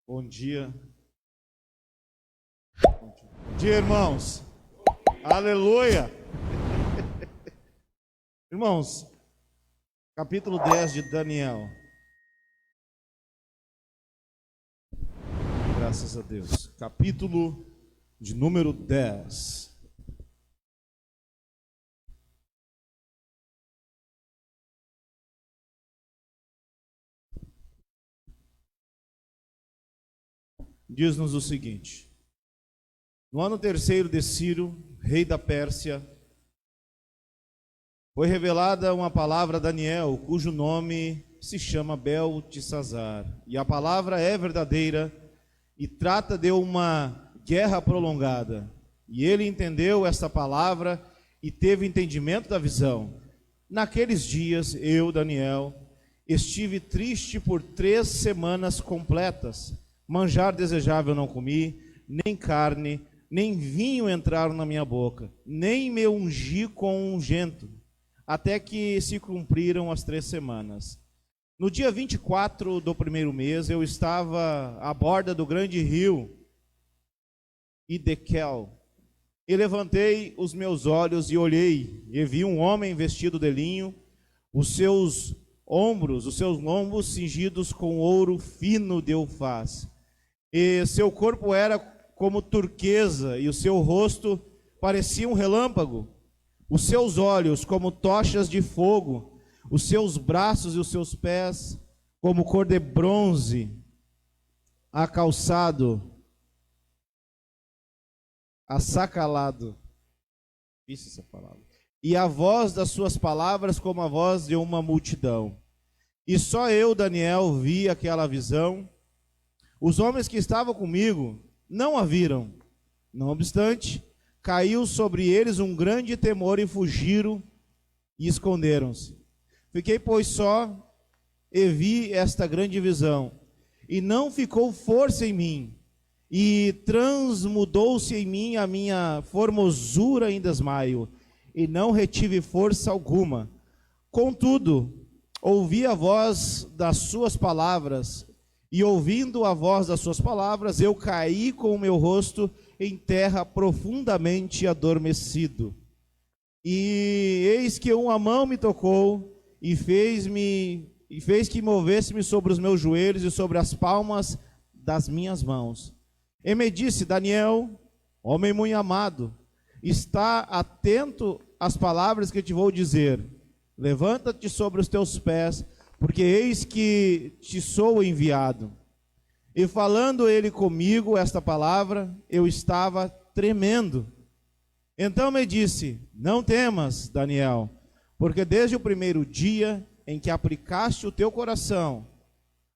Bom dia. Bom dia, irmãos. Aleluia. Irmãos, capítulo 10 de Daniel. Graças a Deus. Capítulo de número 10. Diz-nos o seguinte: no ano terceiro de Ciro, rei da Pérsia, foi revelada uma palavra a Daniel, cujo nome se chama Beltesazar. E a palavra é verdadeira e trata de uma guerra prolongada. E ele entendeu esta palavra e teve entendimento da visão. Naqueles dias, eu, Daniel, estive triste por 3 semanas completas. Manjar desejável não comi, nem carne, nem vinho entraram na minha boca, nem me ungi com ungento, até que se cumpriram as 3 semanas. No dia 24 do primeiro mês, eu estava à borda do grande rio Idekel, e levantei os meus olhos e olhei, e vi um homem vestido de linho, os seus lombos cingidos com ouro fino de Ufaz. E seu corpo era como turquesa, e o seu rosto parecia um relâmpago. Os seus olhos como tochas de fogo, os seus braços e os seus pés como cor de bronze, assacalado. Difícil essa palavra. E a voz das suas palavras como a voz de uma multidão. E só eu, Daniel, vi aquela visão. Os homens que estavam comigo não a viram. Não obstante, caiu sobre eles um grande temor e fugiram e esconderam-se. Fiquei, pois, só e vi esta grande visão. E não ficou força em mim. E transmudou-se em mim a minha formosura em desmaio. E não retive força alguma. Contudo, ouvi a voz das suas palavras. E ouvindo a voz das suas palavras, eu caí com o meu rosto em terra profundamente adormecido. E eis que uma mão me tocou e fez que movesse-me sobre os meus joelhos e sobre as palmas das minhas mãos. E me disse: Daniel, homem muito amado, está atento às palavras que te vou dizer. Levanta-te sobre os teus pés, porque eis que te sou enviado. E falando ele comigo esta palavra, eu estava tremendo. Então me disse: não temas, Daniel, porque desde o primeiro dia em que aplicaste o teu coração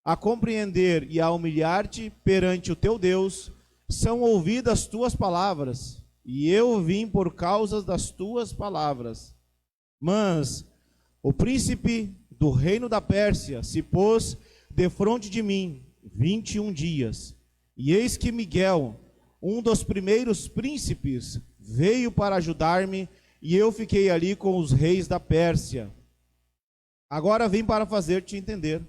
a compreender e a humilhar-te perante o teu Deus, são ouvidas tuas palavras, e eu vim por causa das tuas palavras. Mas o príncipe do reino da Pérsia se pôs defronte de mim 21 dias. E eis que Miguel, um dos primeiros príncipes, veio para ajudar-me, e eu fiquei ali com os reis da Pérsia. Agora vim para fazer-te entender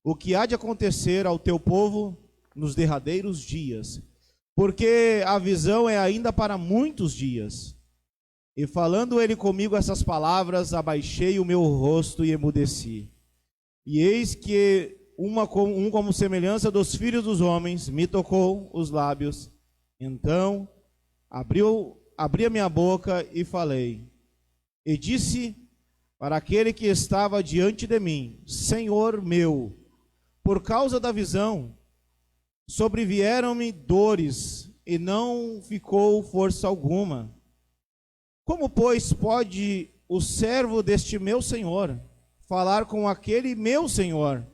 o que há de acontecer ao teu povo nos derradeiros dias, porque a visão é ainda para muitos dias. E falando ele comigo essas palavras, abaixei o meu rosto e emudeci. E eis que como semelhança dos filhos dos homens me tocou os lábios. Então abri a minha boca e falei. E disse para aquele que estava diante de mim: Senhor meu, por causa da visão, sobrevieram-me dores e não ficou força alguma. Como, pois, pode o servo deste meu senhor falar com aquele meu senhor?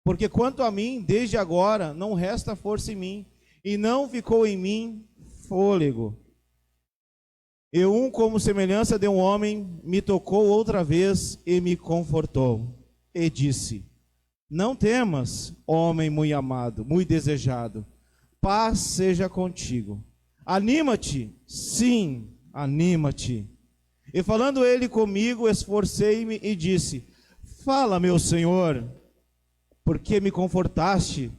Porque quanto a mim, desde agora, não resta força em mim, e não ficou em mim fôlego. E como semelhança de um homem, me tocou outra vez e me confortou. E disse: não temas, homem muito amado, muito desejado, paz seja contigo. Anima-te, sim, anima-te. E falando ele comigo, esforcei-me e disse: fala, meu senhor, porque me confortaste.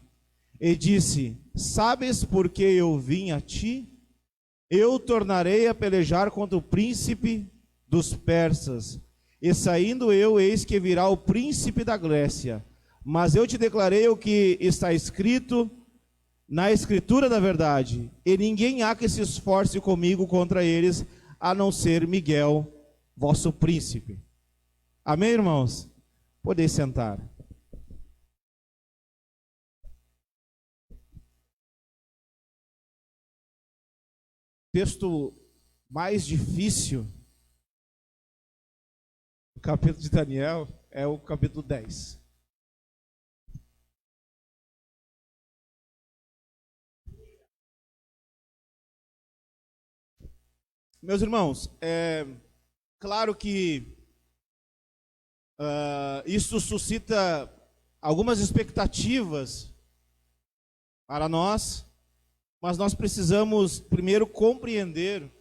e disse: Sabes por que eu vim a ti? Eu tornarei a pelejar contra o príncipe dos persas. E saindo eu, eis que virá o príncipe da Grécia. Mas eu te declarei o que está escrito na escritura da verdade. E ninguém há que se esforce comigo contra eles, a não ser Miguel, vosso príncipe. Amém, irmãos? Podeis sentar. O texto mais difícil do capítulo de Daniel é o capítulo 10. Meus irmãos, é claro que isso suscita algumas expectativas para nós, mas nós precisamos primeiro compreender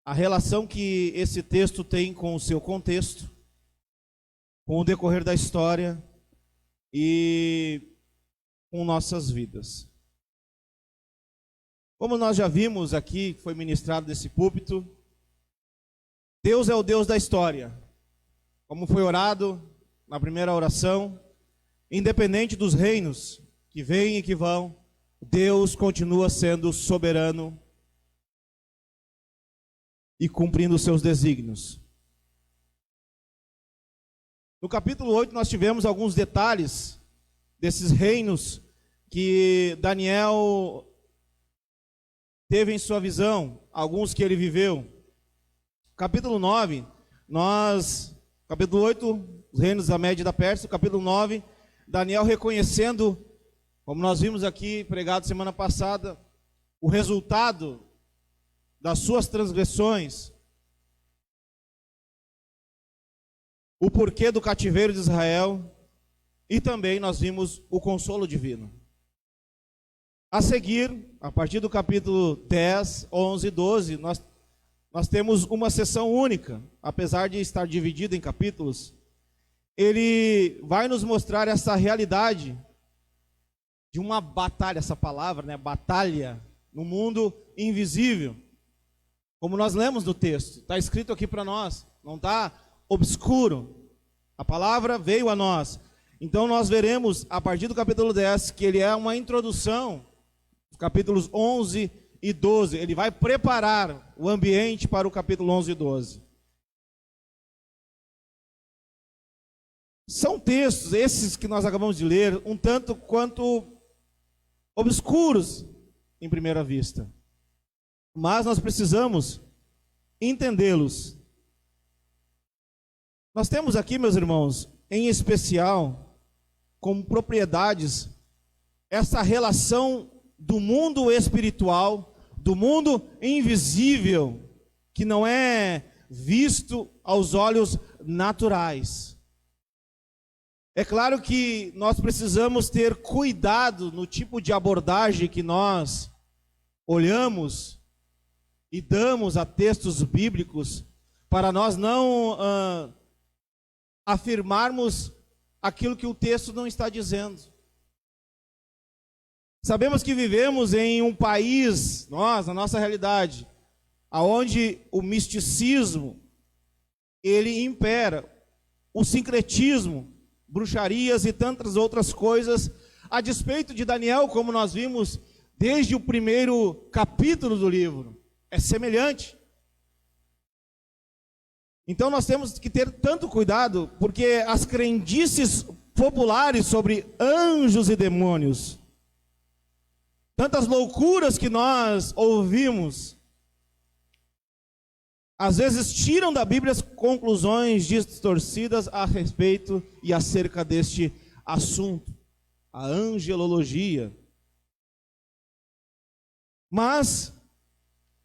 a relação que esse texto tem com o seu contexto, com o decorrer da história e com nossas vidas. Como nós já vimos aqui, foi ministrado desse púlpito, Deus é o Deus da história. Como foi orado na primeira oração, independente dos reinos que vêm e que vão, Deus continua sendo soberano e cumprindo os seus desígnios. No capítulo 8 nós tivemos alguns detalhes desses reinos que Daniel teve em sua visão, alguns que ele viveu. Capítulo 9, capítulo 8, os reinos da Média e da Pérsia. Capítulo 9, Daniel reconhecendo, como nós vimos aqui, pregado semana passada, o resultado das suas transgressões, o porquê do cativeiro de Israel, e também nós vimos o consolo divino. A seguir, a partir do capítulo 10, 11 e 12, nós temos uma sessão única, apesar de estar dividido em capítulos. Ele vai nos mostrar essa realidade de uma batalha, essa palavra, né? Batalha no mundo invisível. Como nós lemos no texto, está escrito aqui para nós, não está obscuro. A palavra veio a nós. Então nós veremos, a partir do capítulo 10, que ele é uma introdução, capítulos 11 e 12. Ele vai preparar o ambiente para o capítulo 11 e 12. São textos, esses que nós acabamos de ler, um tanto quanto obscuros em primeira vista. Mas nós precisamos entendê-los. Nós temos aqui, meus irmãos, em especial, como propriedades, essa relação do mundo espiritual, do mundo invisível, que não é visto aos olhos naturais. É claro que nós precisamos ter cuidado no tipo de abordagem que nós olhamos e damos a textos bíblicos, para nós não afirmarmos aquilo que o texto não está dizendo. Sabemos que vivemos em um país, na nossa realidade, onde o misticismo, ele impera, o sincretismo, bruxarias e tantas outras coisas, a despeito de Daniel, como nós vimos desde o primeiro capítulo do livro, é semelhante. Então nós temos que ter tanto cuidado, porque as crendices populares sobre anjos e demônios, tantas loucuras que nós ouvimos, às vezes tiram da Bíblia as conclusões distorcidas a respeito e acerca deste assunto, a angelologia. Mas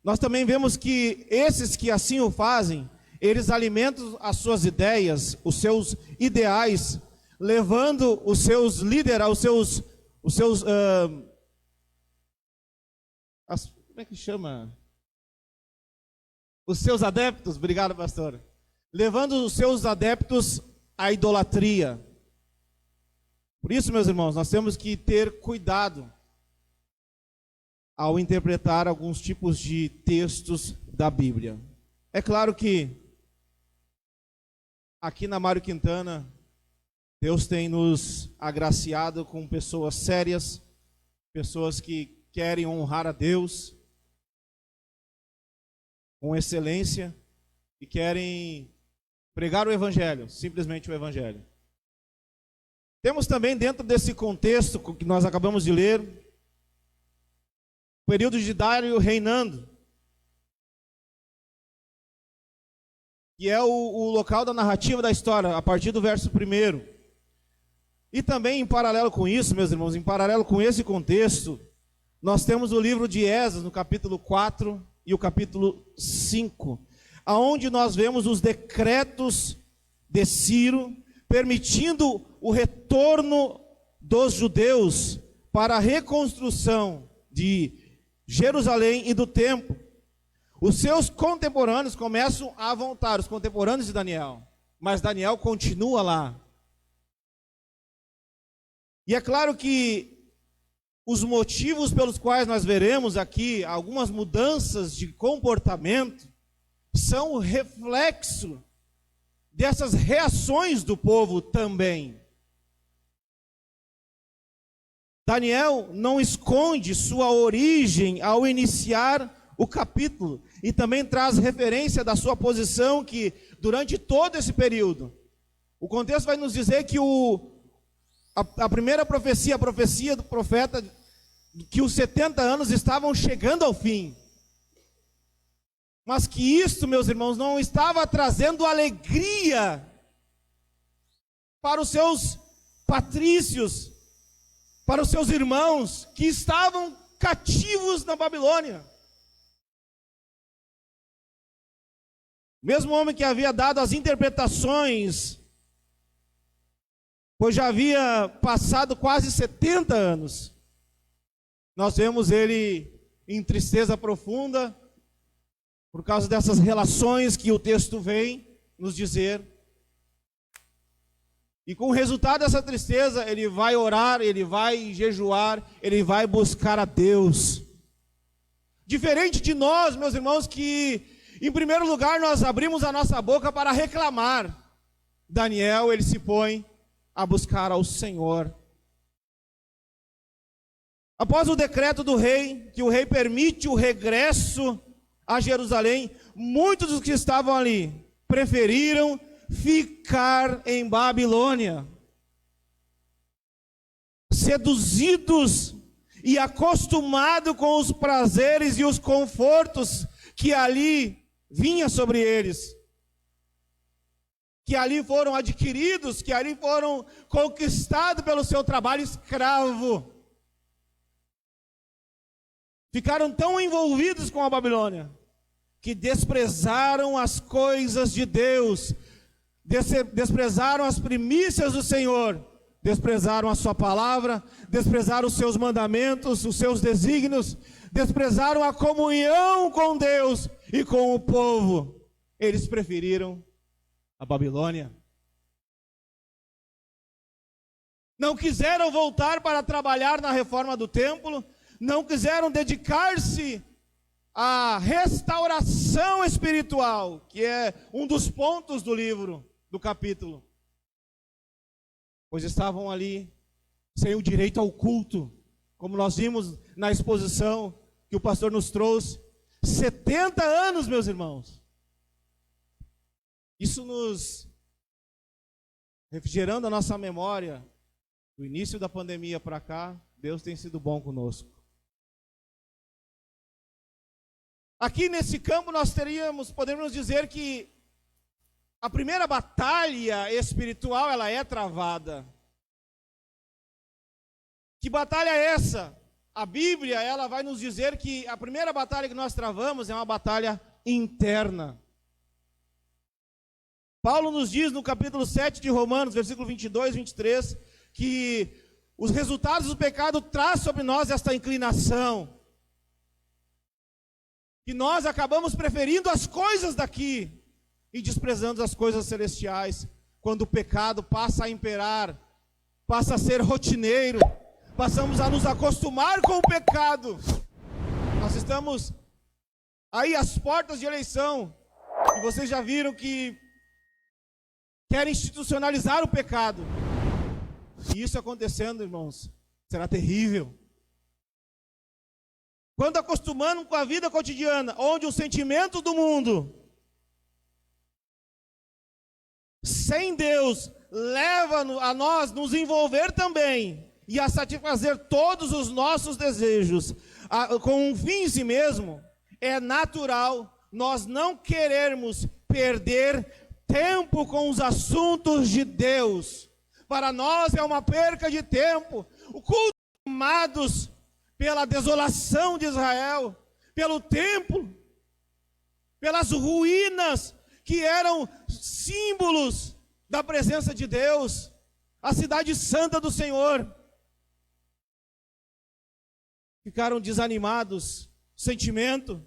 nós também vemos que esses que assim o fazem, eles alimentam as suas ideias, os seus ideais, levando os seus líderes, como é que chama? Os seus adeptos, obrigado, pastor. Levando os seus adeptos à idolatria. Por isso, meus irmãos, nós temos que ter cuidado ao interpretar alguns tipos de textos da Bíblia. É claro que aqui na Mário Quintana, Deus tem nos agraciado com pessoas sérias, pessoas que querem honrar a Deus com excelência e querem pregar o Evangelho, simplesmente o Evangelho. Temos também dentro desse contexto que nós acabamos de ler, o período de Dário reinando, que é o local da narrativa da história, a partir do verso 1. E também em paralelo com isso, meus irmãos, em paralelo com esse contexto, nós temos o livro de Esdras, no capítulo 4 e o capítulo 5, aonde nós vemos os decretos de Ciro, permitindo o retorno dos judeus para a reconstrução de Jerusalém e do templo. Os seus contemporâneos começam a voltar, os contemporâneos de Daniel, mas Daniel continua lá. E é claro que os motivos pelos quais nós veremos aqui algumas mudanças de comportamento são o reflexo dessas reações do povo também. Daniel não esconde sua origem ao iniciar o capítulo e também traz referência da sua posição que durante todo esse período, o contexto vai nos dizer que a primeira profecia, a profecia do profeta, que os 70 anos estavam chegando ao fim. Mas que isto, meus irmãos, não estava trazendo alegria para os seus patrícios, para os seus irmãos que estavam cativos na Babilônia. O mesmo homem que havia dado as interpretações, pois já havia passado quase 70 anos, nós vemos ele em tristeza profunda, por causa dessas relações que o texto vem nos dizer. E com o resultado dessa tristeza, ele vai orar, ele vai jejuar, ele vai buscar a Deus. Diferente de nós, meus irmãos, que em primeiro lugar nós abrimos a nossa boca para reclamar. Daniel, ele se põe a buscar ao Senhor. Após o decreto do rei, que o rei permite o regresso a Jerusalém, muitos dos que estavam ali preferiram ficar em Babilônia, seduzidos e acostumados com os prazeres e os confortos que ali vinha sobre eles, que ali foram adquiridos, que ali foram conquistados pelo seu trabalho escravo. Ficaram tão envolvidos com a Babilônia que desprezaram as coisas de Deus, desprezaram as primícias do Senhor, desprezaram a sua palavra, desprezaram os seus mandamentos, os seus desígnios, desprezaram a comunhão com Deus e com o povo. Eles preferiram a Babilônia. Não quiseram voltar para trabalhar na reforma do templo, não quiseram dedicar-se à restauração espiritual, que é um dos pontos do livro, do capítulo. Pois estavam ali sem o direito ao culto, como nós vimos na exposição que o pastor nos trouxe. 70 anos, meus irmãos. Isso nos refrigerando a nossa memória, do início da pandemia para cá, Deus tem sido bom conosco. Aqui nesse campo nós poderíamos dizer que a primeira batalha espiritual, ela é travada. Que batalha é essa? A Bíblia, ela vai nos dizer que a primeira batalha que nós travamos é uma batalha interna. Paulo nos diz no capítulo 7 de Romanos, versículo 22 e 23, que os resultados do pecado trazem sobre nós esta inclinação, que nós acabamos preferindo as coisas daqui e desprezando as coisas celestiais, quando o pecado passa a imperar passa a ser rotineiro, passamos a nos acostumar com o pecado. Nós estamos aí às portas de eleição, e vocês já viram que querem institucionalizar o pecado. E isso acontecendo, irmãos, será terrível. Quando acostumando com a vida cotidiana, onde os sentimentos do mundo, sem Deus, leva a nós nos envolver também e a satisfazer todos os nossos desejos com um fim em si mesmo, é natural nós não querermos perder tempo com os assuntos de Deus. Para nós é uma perca de tempo. O culto, amados, pela desolação de Israel, pelo templo, pelas ruínas que eram símbolos da presença de Deus, a cidade santa do Senhor. Ficaram desanimados, sentimento.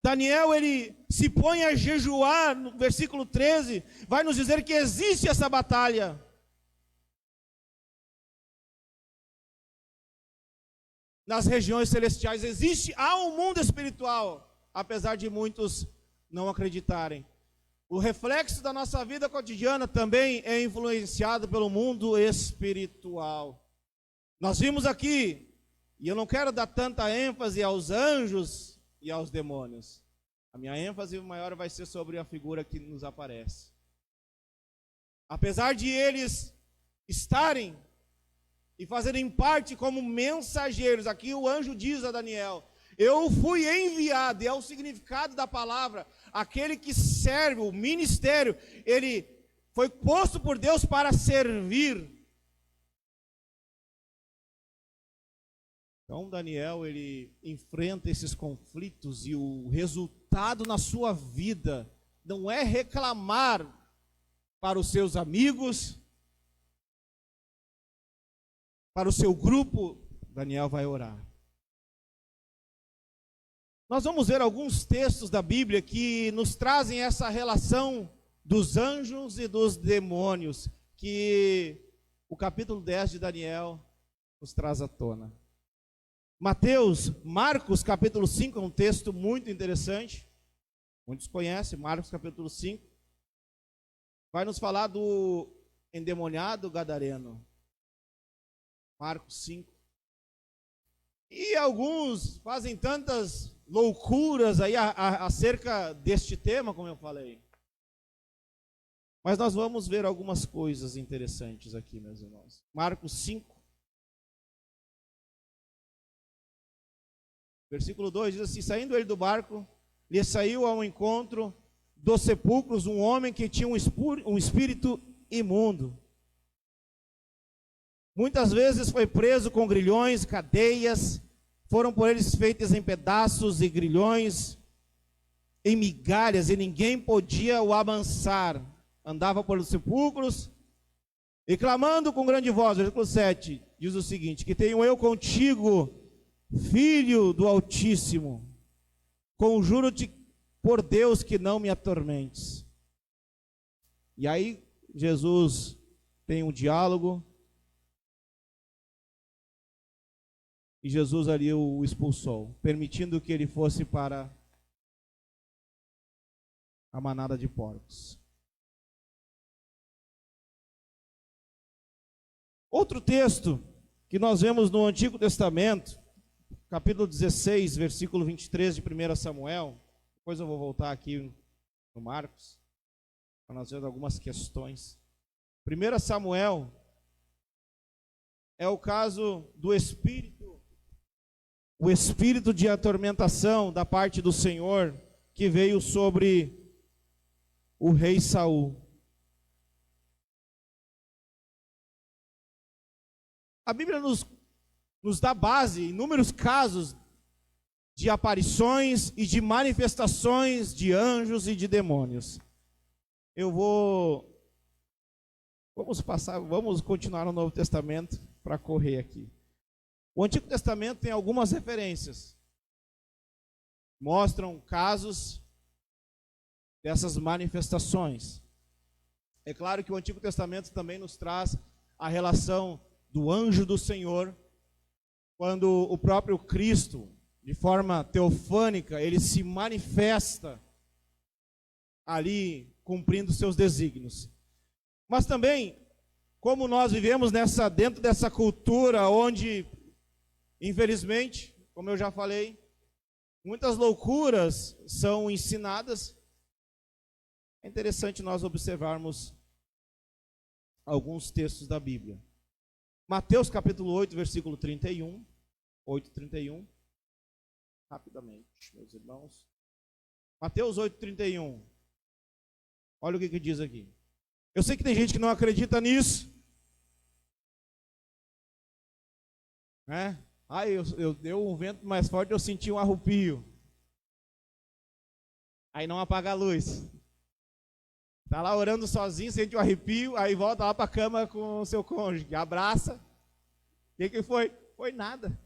Daniel, ele se põe a jejuar, no versículo 13, vai nos dizer que existe essa batalha. Nas regiões celestiais há um mundo espiritual, apesar de muitos não acreditarem. O reflexo da nossa vida cotidiana também é influenciado pelo mundo espiritual. Nós vimos aqui, e eu não quero dar tanta ênfase aos anjos e aos demônios. A minha ênfase maior vai ser sobre a figura que nos aparece. Apesar de eles estarem e fazerem parte como mensageiros, aqui o anjo diz a Daniel: eu fui enviado, e é o significado da palavra, aquele que serve, o ministério, ele foi posto por Deus para servir. Então Daniel, ele enfrenta esses conflitos e o resultado na sua vida não é reclamar para os seus amigos, para o seu grupo. Daniel vai orar. Nós vamos ver alguns textos da Bíblia que nos trazem essa relação dos anjos e dos demônios, que o capítulo 10 de Daniel nos traz à tona. Marcos capítulo 5 é um texto muito interessante, muitos conhecem, Marcos capítulo 5, vai nos falar do endemoniado gadareno, Marcos 5, e alguns fazem tantas loucuras aí acerca deste tema, como eu falei, mas nós vamos ver algumas coisas interessantes aqui, meus irmãos. Marcos 5, versículo 2 diz assim: saindo ele do barco, lhe saiu ao encontro dos sepulcros um homem que tinha um espírito imundo. Muitas vezes foi preso com grilhões, cadeias, foram por eles feitas em pedaços e grilhões, em migalhas, e ninguém podia o amansar. Andava por os sepulcros, e clamando com grande voz, versículo 7, diz o seguinte: que tenho eu contigo, Filho do Altíssimo, conjuro-te por Deus que não me atormentes. E aí Jesus tem um diálogo, e Jesus ali o expulsou, permitindo que ele fosse para a manada de porcos. Outro texto que nós vemos no Antigo Testamento, capítulo 16, versículo 23 de 1 Samuel, depois eu vou voltar aqui no Marcos, para nós vermos algumas questões. 1 Samuel é o caso do espírito, o espírito de atormentação da parte do Senhor, que veio sobre o rei Saul. A Bíblia nos dá base, inúmeros casos de aparições e de manifestações de anjos e de demônios. Vamos continuar no Novo Testamento para correr aqui. O Antigo Testamento tem algumas referências, mostram casos dessas manifestações. É claro que o Antigo Testamento também nos traz a relação do anjo do Senhor, quando o próprio Cristo, de forma teofânica, ele se manifesta ali cumprindo seus desígnios. Mas também, como nós vivemos dentro dessa cultura onde, infelizmente, como eu já falei, muitas loucuras são ensinadas, é interessante nós observarmos alguns textos da Bíblia. Mateus capítulo 8, versículo 31, 8:31, rapidamente, meus irmãos. Mateus 8:31. Olha o que diz aqui. Eu sei que tem gente que não acredita nisso, né? Eu deu um vento mais forte, eu senti um arrepio. Aí não apaga a luz. Tá lá orando sozinho, sente um arrepio, aí volta lá para a cama com o seu cônjuge, abraça. O que foi? Foi nada.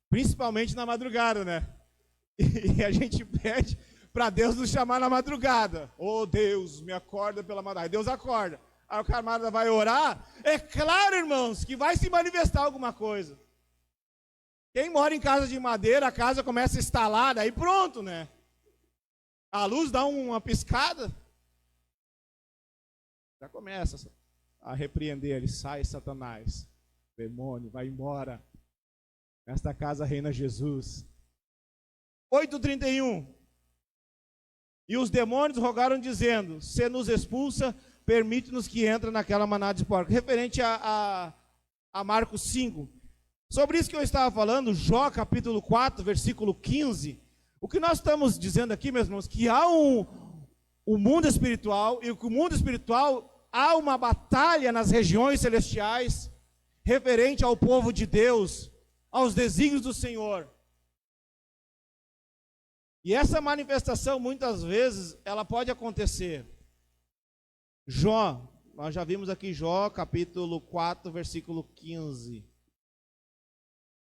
Principalmente na madrugada, né? E a gente pede para Deus nos chamar na madrugada. Oh Deus, me acorda pela madrugada. Aí Deus acorda. Aí o camarada vai orar. É claro, irmãos, que vai se manifestar alguma coisa. Quem mora em casa de madeira, a casa começa a estalar, aí pronto, né? A luz dá uma piscada, já começa a repreender ele. Sai, Satanás, demônio, vai embora. Nesta casa reina Jesus. 8:31. E os demônios rogaram dizendo: se nos expulsa, permite-nos que entre naquela manada de porcos. Referente a Marcos 5. Sobre isso que eu estava falando, Jó capítulo 4, versículo 15. O que nós estamos dizendo aqui, meus irmãos, que há um mundo espiritual, e que o mundo espiritual há uma batalha nas regiões celestiais, referente ao povo de Deus, aos desígnios do Senhor. E essa manifestação, muitas vezes, ela pode acontecer. Jó, nós já vimos aqui Jó, capítulo 4, versículo 15.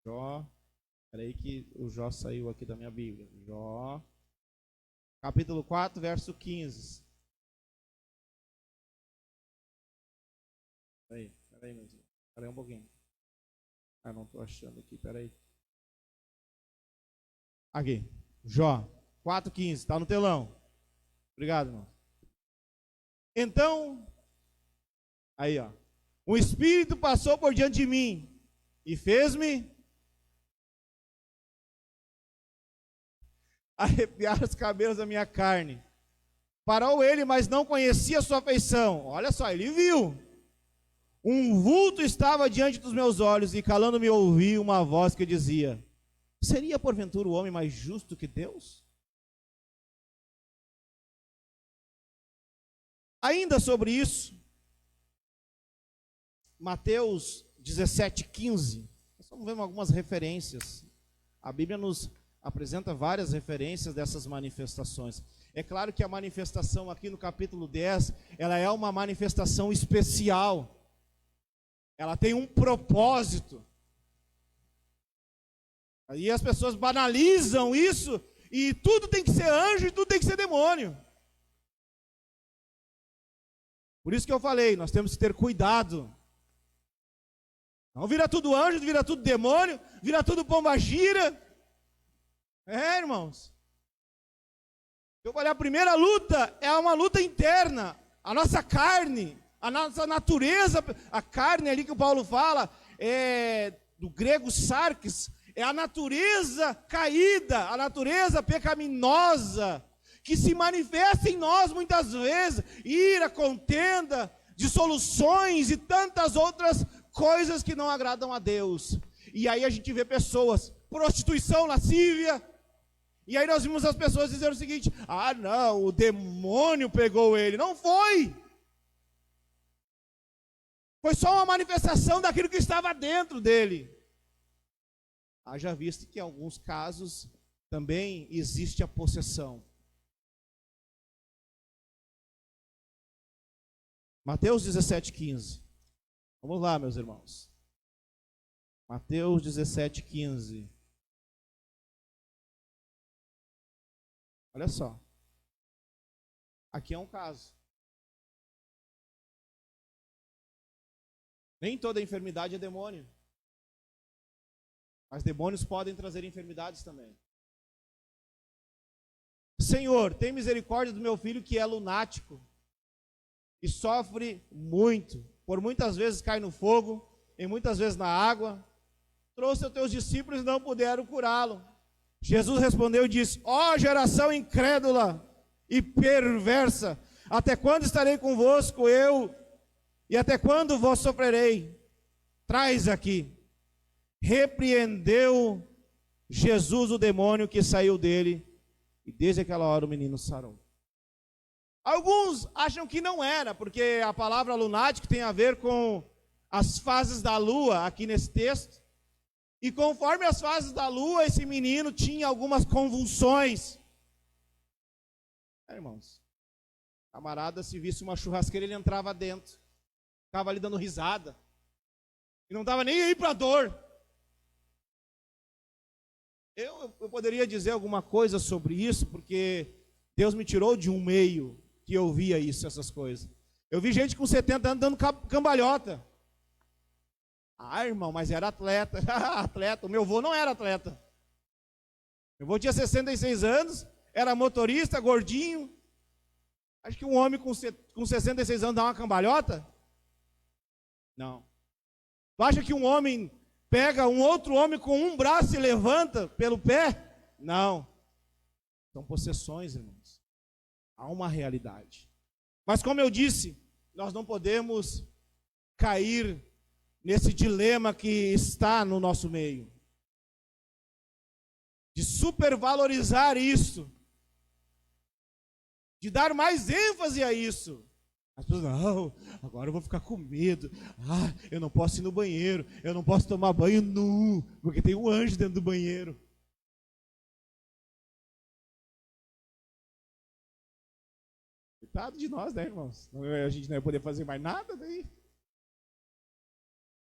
Jó, peraí que o Jó saiu aqui da minha Bíblia. Jó, capítulo 4, verso 15. Peraí, meu Deus. Peraí um pouquinho. Ah, não estou achando aqui, peraí. Aqui, Jó 4,15, está no telão. Obrigado, irmão. Então, aí ó. Um espírito passou por diante de mim e fez-me arrepiar os cabelos da minha carne. Parou ele, mas não conhecia a sua feição. Olha só, ele viu. Um vulto estava diante dos meus olhos, e calando-me ouvi uma voz que dizia: seria porventura o homem mais justo que Deus? Ainda sobre isso, Mateus 17,15. Nós vamos ver algumas referências. A Bíblia nos apresenta várias referências dessas manifestações. É claro que a manifestação aqui no capítulo 10, ela é uma manifestação especial. Ela tem um propósito. Aí as pessoas banalizam isso, e tudo tem que ser anjo e tudo tem que ser demônio. Por isso que eu falei, nós temos que ter cuidado. Não vira tudo anjo, vira tudo demônio, vira tudo pombagira. É, irmãos. Eu falei, a primeira luta é uma luta interna. A nossa carne, a nossa natureza, a carne ali que o Paulo fala, é do grego sarx, é a natureza caída, a natureza pecaminosa, que se manifesta em nós muitas vezes, ira, contenda, dissoluções e tantas outras coisas que não agradam a Deus. E aí a gente vê pessoas, prostituição, lascívia, e aí nós vimos as pessoas dizendo o seguinte: ah não, o demônio pegou ele. Não foi. Foi só uma manifestação daquilo que estava dentro dele. Haja visto que em alguns casos também existe a possessão. Mateus 17,15. Vamos lá, meus irmãos. Mateus 17,15. Olha só. Aqui é um caso. Nem toda enfermidade é demônio. Mas demônios podem trazer enfermidades também. Senhor, tem misericórdia do meu filho que é lunático e sofre muito. Por muitas vezes cai no fogo e muitas vezes na água. Trouxe aos teus discípulos e não puderam curá-lo. Jesus respondeu e disse: ó geração incrédula e perversa, até quando estarei convosco eu? E até quando vos sofrerei? Traz aqui. Repreendeu Jesus o demônio que saiu dele, e desde aquela hora o menino sarou. Alguns acham que não era, porque a palavra lunático tem a ver com as fases da lua, aqui nesse texto. E conforme as fases da lua, esse menino tinha algumas convulsões. Irmãos, camarada, se visse uma churrasqueira, ele entrava dentro. Ficava ali dando risada. E não estava nem aí para a dor. Eu poderia dizer alguma coisa sobre isso, porque Deus me tirou de um meio que eu via isso, essas coisas. Eu vi gente com 70 anos dando cambalhota. Ah, irmão, mas era atleta. Atleta. O meu avô não era atleta. Meu avô tinha 66 anos, era motorista, gordinho. Acho que um homem com 66 anos dá uma cambalhota? Não. Tu acha que um homem pega um outro homem com um braço e levanta pelo pé? Não. São possessões, irmãos. Há uma realidade. Mas como eu disse, nós não podemos cair nesse dilema que está no nosso meio. De supervalorizar isso. De dar mais ênfase a isso. As pessoas, não, agora eu vou ficar com medo. Ah, eu não posso ir no banheiro. Eu não posso tomar banho nu, porque tem um anjo dentro do banheiro. Coitado de nós, né, irmãos? A gente não ia poder fazer mais nada daí.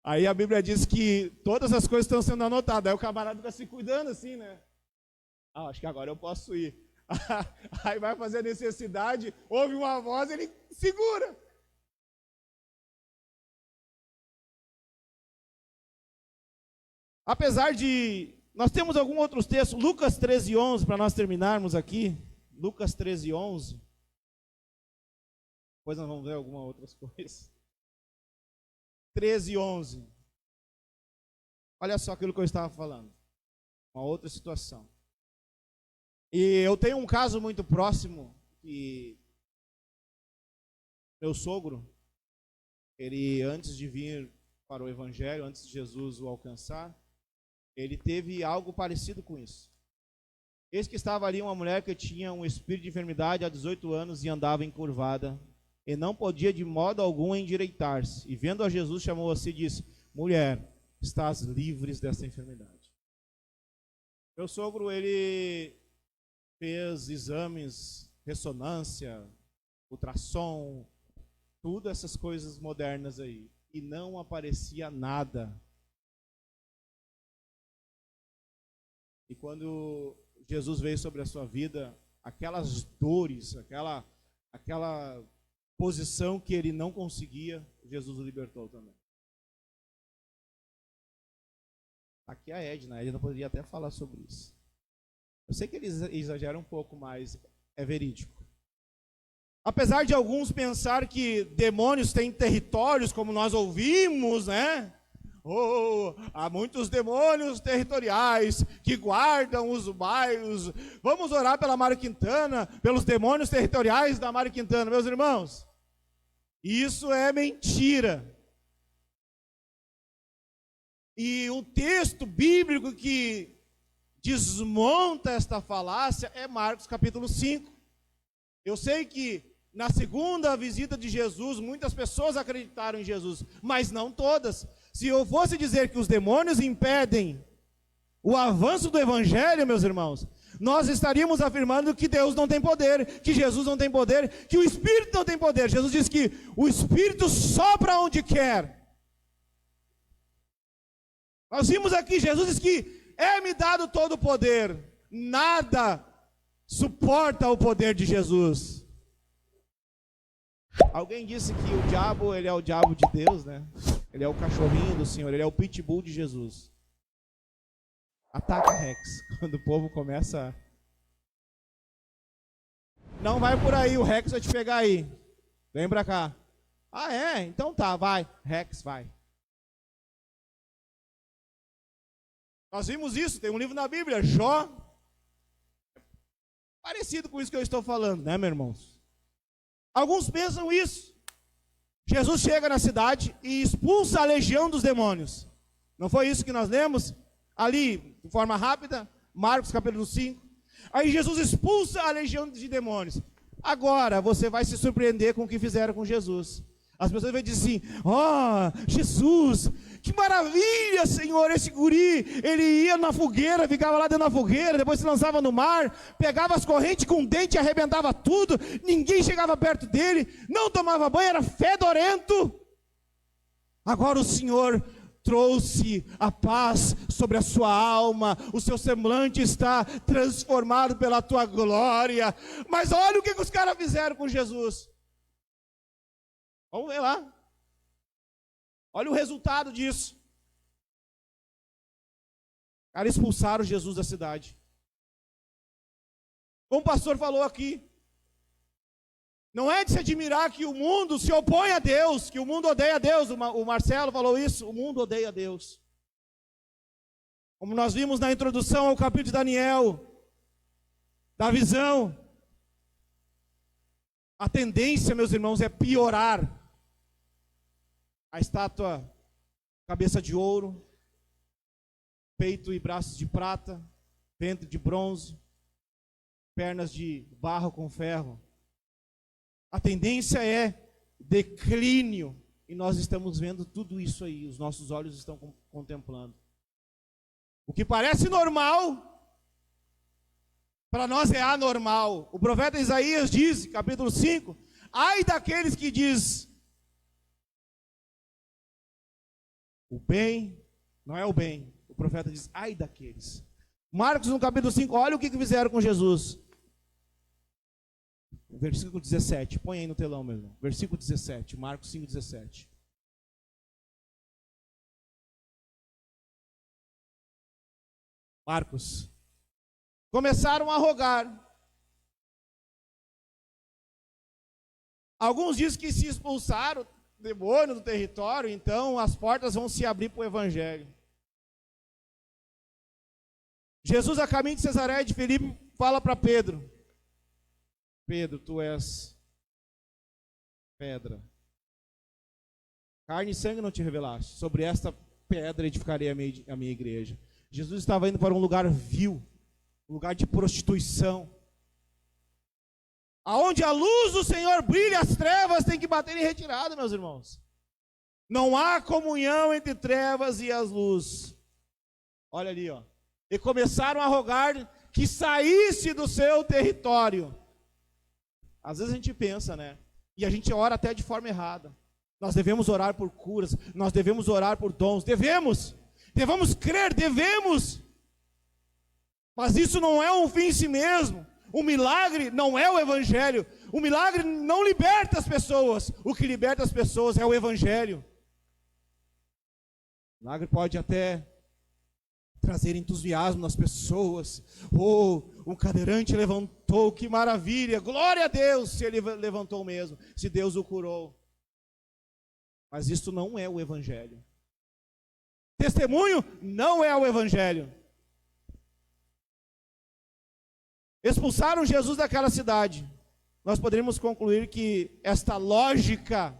Aí a Bíblia diz que todas as coisas estão sendo anotadas. Aí o camarada está se cuidando assim, né? Ah, acho que agora eu posso ir. Aí vai fazer a necessidade, ouve uma voz, ele segura. Apesar de... Nós temos alguns outros textos. Lucas 13:11, para nós terminarmos aqui. Lucas 13:11. Depois nós vamos ver algumas outras coisas. 13:11. Olha só aquilo que eu estava falando. Uma outra situação. E eu tenho um caso muito próximo que meu sogro, ele antes de vir para o Evangelho, antes de Jesus o alcançar, ele teve algo parecido com isso. Eis que estava ali uma mulher que tinha um espírito de enfermidade há 18 anos e andava encurvada, e não podia de modo algum endireitar-se. E vendo a Jesus, chamou a si e disse: mulher, estás livres dessa enfermidade. Meu sogro, ele fez exames, ressonância, ultrassom, tudo essas coisas modernas aí, e não aparecia nada. E quando Jesus veio sobre a sua vida, aquelas dores, aquela posição que ele não conseguia, Jesus o libertou também. Aqui a Edna poderia até falar sobre isso. Eu sei que eles exageram um pouco, mas é verídico. Apesar de alguns pensar que demônios têm territórios, como nós ouvimos, né? Há muitos demônios territoriais que guardam os bairros. Vamos orar pela Mário Quintana, pelos demônios territoriais da Mário Quintana, meus irmãos. Isso é mentira. E o texto bíblico que desmonta esta falácia é Marcos capítulo 5. Eu sei que na segunda visita de Jesus, muitas pessoas acreditaram em Jesus, mas não todas. Se eu fosse dizer que os demônios impedem o avanço do Evangelho, meus irmãos, nós estaríamos afirmando que Deus não tem poder, que Jesus não tem poder, que o Espírito não tem poder. Jesus diz que o Espírito sopra onde quer. Nós vimos aqui, Jesus diz que é-me dado todo o poder, nada suporta o poder de Jesus. Alguém disse que o diabo, ele é o diabo de Deus, né? Ele é o cachorrinho do Senhor, ele é o pitbull de Jesus. Ataca Rex, quando o povo começa... Não vai por aí, o Rex vai te pegar aí. Vem pra cá. Ah, é? Então tá, vai. Rex, vai. Nós vimos isso, tem um livro na Bíblia, Jó. Parecido com isso que eu estou falando, né, meus irmãos? Alguns pensam isso. Jesus chega na cidade e expulsa a legião dos demônios. Não foi isso que nós lemos? Ali, de forma rápida, Marcos capítulo 5. Aí Jesus expulsa a legião de demônios. Agora você vai se surpreender com o que fizeram com Jesus. As pessoas vão dizer assim: ó, Jesus, que maravilha, Senhor, esse guri, ele ia na fogueira, ficava lá dentro da fogueira, depois se lançava no mar, pegava as correntes com dente e arrebentava tudo, ninguém chegava perto dele, não tomava banho, era fedorento. Agora o Senhor trouxe a paz sobre a sua alma, o seu semblante está transformado pela tua glória. Mas olha o que os caras fizeram com Jesus. Vamos ver lá. Olha o resultado disso. Os caras expulsaram Jesus da cidade. Como o pastor falou aqui, não é de se admirar que o mundo se opõe a Deus, que o mundo odeia a Deus. O Marcelo falou isso, o mundo odeia a Deus. Como nós vimos na introdução ao capítulo de Daniel, da visão, a tendência, meus irmãos, é piorar. A estátua, cabeça de ouro, peito e braços de prata, ventre de bronze, pernas de barro com ferro. A tendência é declínio, e nós estamos vendo tudo isso aí, os nossos olhos estão contemplando. O que parece normal, para nós é anormal. O profeta Isaías diz, capítulo 5, ai daqueles que diz, o bem não é o bem. O profeta diz, ai daqueles. Marcos no capítulo 5, olha o que fizeram com Jesus. Versículo 17, põe aí no telão, meu irmão. Versículo 17, Marcos 5, 17. Marcos. Começaram a rogar. Alguns dizem que se expulsaram o demônio do território, então as portas vão se abrir para o evangelho. Jesus, a caminho de Cesareia de Filipe, fala para Pedro: Pedro, tu és pedra. Carne e sangue não te revelaste. Sobre esta pedra edificarei a minha igreja. Jesus estava indo para um lugar vil, um lugar de prostituição. Aonde a luz do Senhor brilha, as trevas têm que bater em retirada, meus irmãos. Não há comunhão entre trevas e as luzes. Olha ali, ó. E começaram a rogar que saísse do seu território. Às vezes a gente pensa, né? E a gente ora até de forma errada. Nós devemos orar por curas, nós devemos orar por dons, devemos crer, devemos. Mas isso não é um fim em si mesmo. O milagre não é o evangelho. O milagre não liberta as pessoas. O que liberta as pessoas é o evangelho. O milagre pode até trazer entusiasmo nas pessoas. Oh, um cadeirante levantou, que maravilha, glória a Deus, se ele levantou mesmo, se Deus o curou. Mas isso não é o evangelho. Testemunho não é o evangelho. Expulsaram Jesus daquela cidade. Nós poderíamos concluir que esta lógica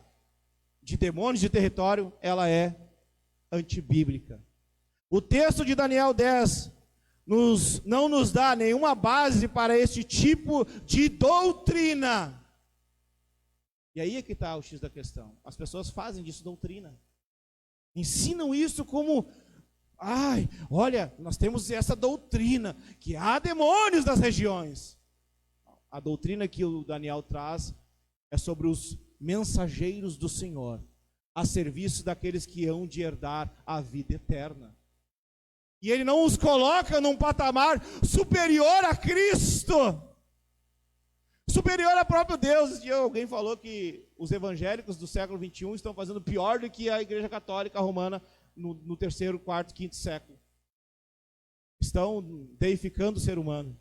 de demônios de território, ela é antibíblica. O texto de Daniel 10 não nos dá nenhuma base para este tipo de doutrina. E aí é que está o X da questão. As pessoas fazem disso doutrina. Ensinam isso como, olha, nós temos essa doutrina, que há demônios das regiões. A doutrina que o Daniel traz é sobre os mensageiros do Senhor, a serviço daqueles que hão de herdar a vida eterna. E ele não os coloca num patamar superior a Cristo. superior ao próprio Deus. E alguém falou que os evangélicos do século XXI estão fazendo pior do que a Igreja Católica Romana no terceiro, quarto, quinto século. Estão deificando o ser humano.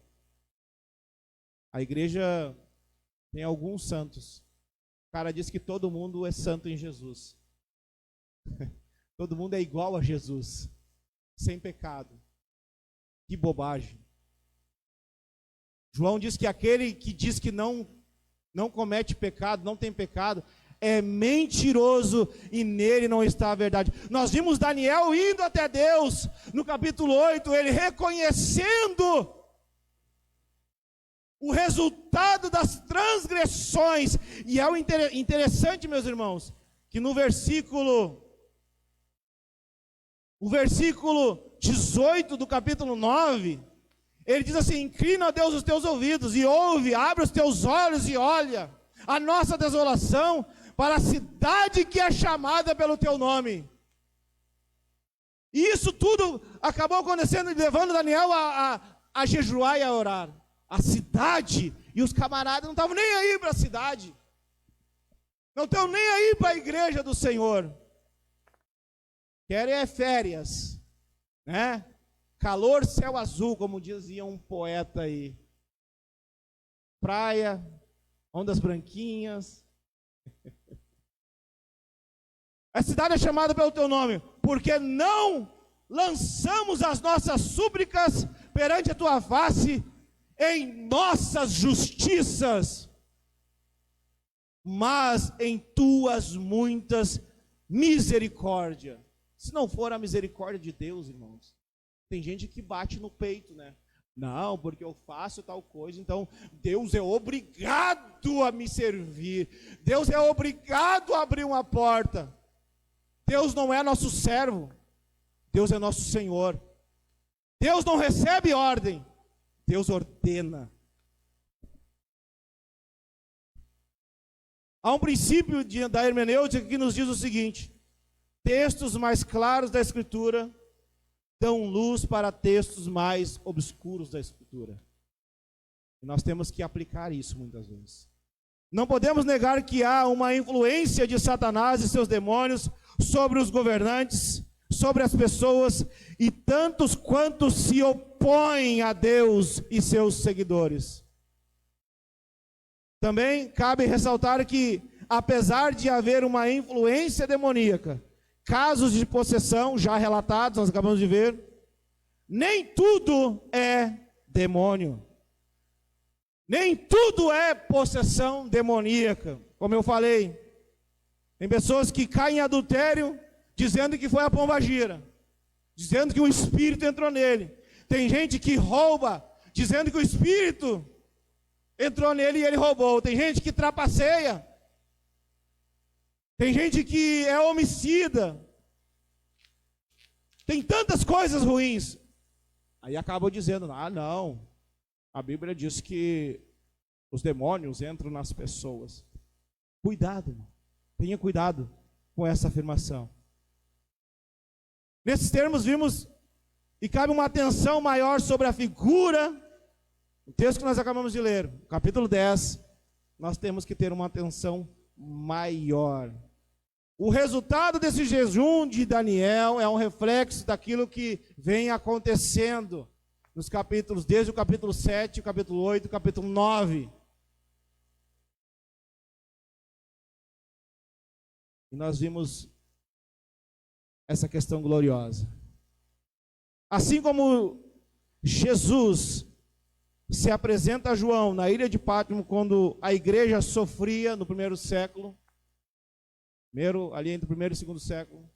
A igreja tem alguns santos. O cara diz que todo mundo é santo em Jesus. Todo mundo é igual a Jesus, sem pecado. Que bobagem. João diz que aquele que diz que não comete pecado, não tem pecado, é mentiroso e nele não está a verdade. Nós vimos Daniel indo até Deus, no capítulo 8, ele reconhecendo o resultado das transgressões. E é o interessante, meus irmãos, que no versículo 18 do capítulo 9, ele diz assim: inclina a Deus os teus ouvidos e ouve, abre os teus olhos e olha a nossa desolação para a cidade que é chamada pelo teu nome. E isso tudo acabou acontecendo e levando Daniel a jejuar e a orar. A cidade, e os camaradas não estavam nem aí para a cidade, não estão nem aí para a igreja do Senhor. Querem férias, né? Calor, céu azul, como dizia um poeta aí. Praia, ondas branquinhas. A cidade é chamada pelo teu nome, porque não lançamos as nossas súplicas perante a tua face em nossas justiças, mas em tuas muitas misericórdias. Se não for a misericórdia de Deus, irmãos, tem gente que bate no peito, né? Não, porque eu faço tal coisa, então Deus é obrigado a me servir. Deus é obrigado a abrir uma porta. Deus não é nosso servo. Deus é nosso Senhor. Deus não recebe ordem. Deus ordena. Há um princípio da hermenêutica que nos diz o seguinte: textos mais claros da Escritura dão luz para textos mais obscuros da Escritura. E nós temos que aplicar isso muitas vezes. Não podemos negar que há uma influência de Satanás e seus demônios sobre os governantes, sobre as pessoas e tantos quantos se opõem a Deus e seus seguidores. Também cabe ressaltar que, apesar de haver uma influência demoníaca, casos de possessão já relatados, nós acabamos de ver, nem tudo é demônio. Nem tudo é possessão demoníaca. Como eu falei, tem pessoas que caem em adultério dizendo que foi a pombagira, dizendo que o espírito entrou nele. Tem gente que rouba, dizendo que o espírito entrou nele e ele roubou. Tem gente que trapaceia. Tem gente que é homicida. Tem tantas coisas ruins. Aí acabam dizendo: ah, não, a Bíblia diz que os demônios entram nas pessoas. Cuidado, irmão. Tenha cuidado com essa afirmação. Nesses termos vimos, e cabe uma atenção maior sobre a figura, o texto que nós acabamos de ler, capítulo 10, nós temos que ter uma atenção maior. O resultado desse jejum de Daniel é um reflexo daquilo que vem acontecendo nos capítulos, desde o capítulo 7, o capítulo 8, o capítulo 9. E nós vimos essa questão gloriosa. Assim como Jesus se apresenta a João na ilha de Pátimo, quando a igreja sofria no primeiro século, ali entre o primeiro e o segundo século,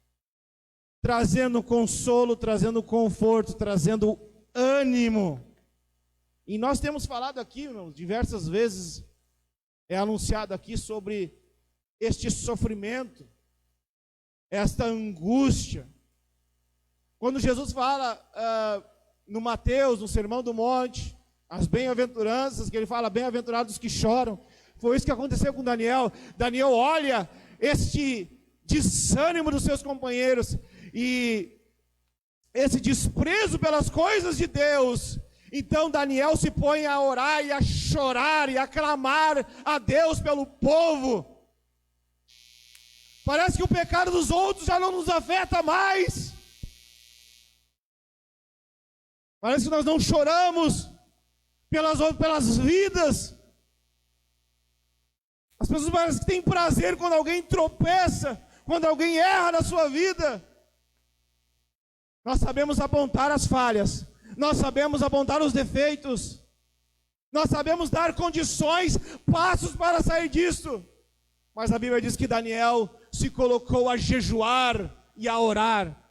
trazendo consolo, trazendo conforto, trazendo ânimo. E nós temos falado aqui, irmãos, diversas vezes, é anunciado aqui sobre este sofrimento, esta angústia. Quando Jesus fala no Mateus, no Sermão do Monte, as bem-aventuranças, que ele fala, bem-aventurados os que choram, foi isso que aconteceu com Daniel. Daniel olha este desânimo dos seus companheiros e esse desprezo pelas coisas de Deus, Então Daniel se põe a orar e a chorar e a clamar a Deus pelo povo. Parece que o pecado dos outros já não nos afeta mais. Parece que nós não choramos pelas vidas. As pessoas parecem que têm prazer quando alguém tropeça, quando alguém erra na sua vida. Nós sabemos apontar as falhas, nós sabemos apontar os defeitos, nós sabemos dar condições, passos para sair disso. Mas a Bíblia diz que Daniel se colocou a jejuar e a orar.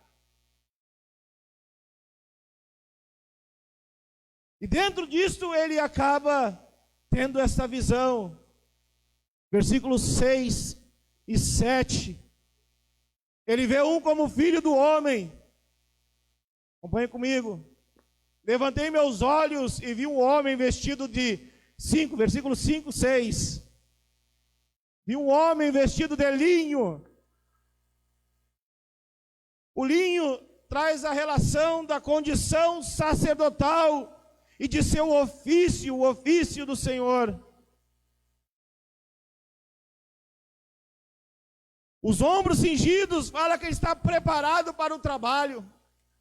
E dentro disso ele acaba tendo essa visão. Versículos 6 e 7. Ele vê um como filho do homem. Acompanhe comigo. Levantei meus olhos e vi um homem vestido de versículos 5, 6. Vi um homem vestido de linho. O linho traz a relação da condição sacerdotal e de seu ofício, o ofício do Senhor. Os ombros cingidos fala que ele está preparado para o trabalho.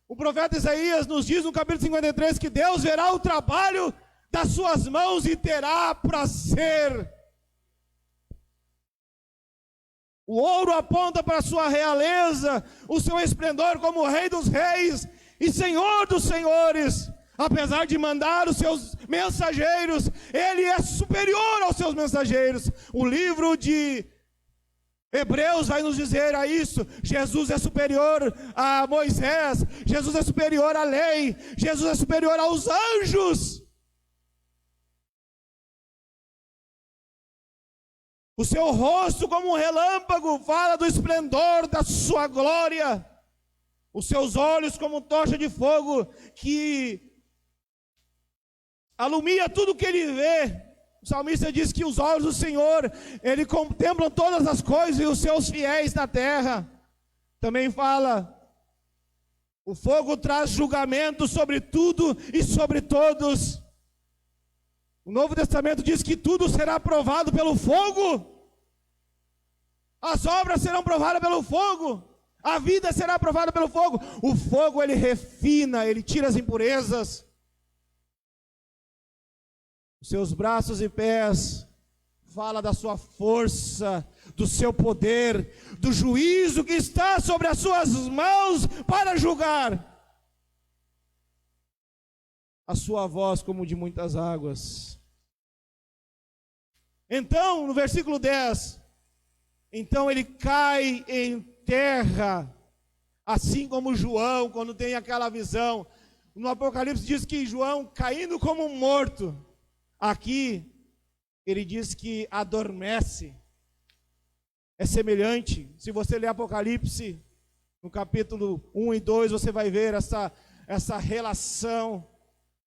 O profeta Isaías nos diz no capítulo 53 que Deus verá o trabalho das suas mãos e terá prazer. O ouro aponta para a sua realeza, o seu esplendor como rei dos reis e senhor dos senhores. Apesar de mandar os seus mensageiros, ele é superior aos seus mensageiros. O livro de Hebreus vai nos dizer a isso. Jesus é superior a Moisés, Jesus é superior à lei, Jesus é superior aos anjos. O seu rosto como um relâmpago fala do esplendor da sua glória. Os seus olhos como tocha de fogo que alumia tudo que ele vê. O salmista diz que os olhos do Senhor, ele contemplam todas as coisas e os seus fiéis na terra. Também fala, o fogo traz julgamento sobre tudo e sobre todos. O Novo Testamento diz que tudo será provado pelo fogo. As obras serão provadas pelo fogo. A vida será provada pelo fogo. O fogo, ele refina, ele tira as impurezas. Os seus braços e pés fala da sua força, do seu poder, do juízo que está sobre as suas mãos para julgar. A sua voz como de muitas águas. Então, no versículo 10, então ele cai em terra, assim como João, quando tem aquela visão. No Apocalipse diz que João caindo como um morto. Aqui, ele diz que adormece. É semelhante. Se você ler Apocalipse, no capítulo 1 e 2, você vai ver essa relação.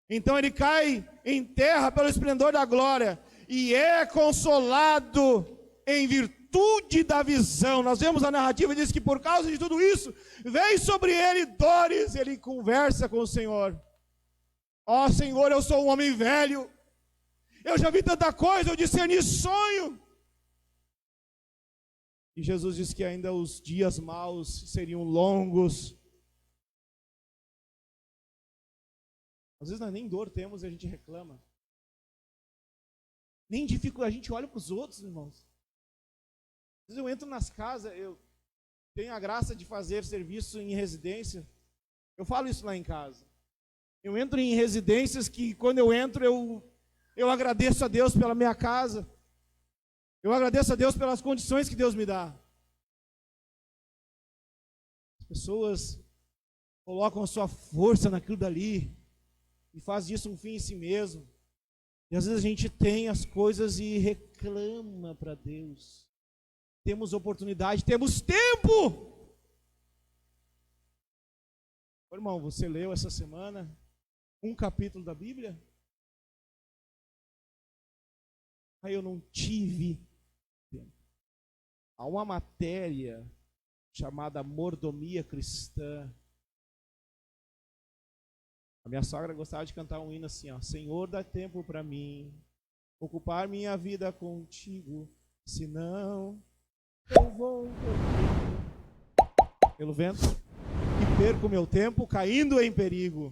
Então ele cai em terra pelo esplendor da glória e é consolado em virtude da visão. Nós vemos a narrativa, diz que por causa de tudo isso, vem sobre ele dores, ele conversa com o Senhor. Ó Senhor, eu sou um homem velho, eu já vi tanta coisa, eu discerni sonho. E Jesus disse que ainda os dias maus seriam longos. Às vezes nós nem dor temos e a gente reclama. Nem dificuldade, a gente olha para os outros, irmãos. Às vezes eu entro nas casas, eu tenho a graça de fazer serviço em residência. Eu falo isso lá em casa. Eu entro em residências que quando eu entro, eu agradeço a Deus pela minha casa. Eu agradeço a Deus pelas condições que Deus me dá. As pessoas colocam a sua força naquilo dali e fazem disso um fim em si mesmo. E às vezes a gente tem as coisas e reclama para Deus. Temos oportunidade, temos tempo. Ô, irmão, você leu essa semana um capítulo da Bíblia? Aí eu não tive tempo. Há uma matéria chamada mordomia cristã. A minha sogra gostava de cantar um hino assim, ó: Senhor, dá tempo para mim, ocupar minha vida contigo, senão eu vou pelo vento e perco meu tempo caindo em perigo.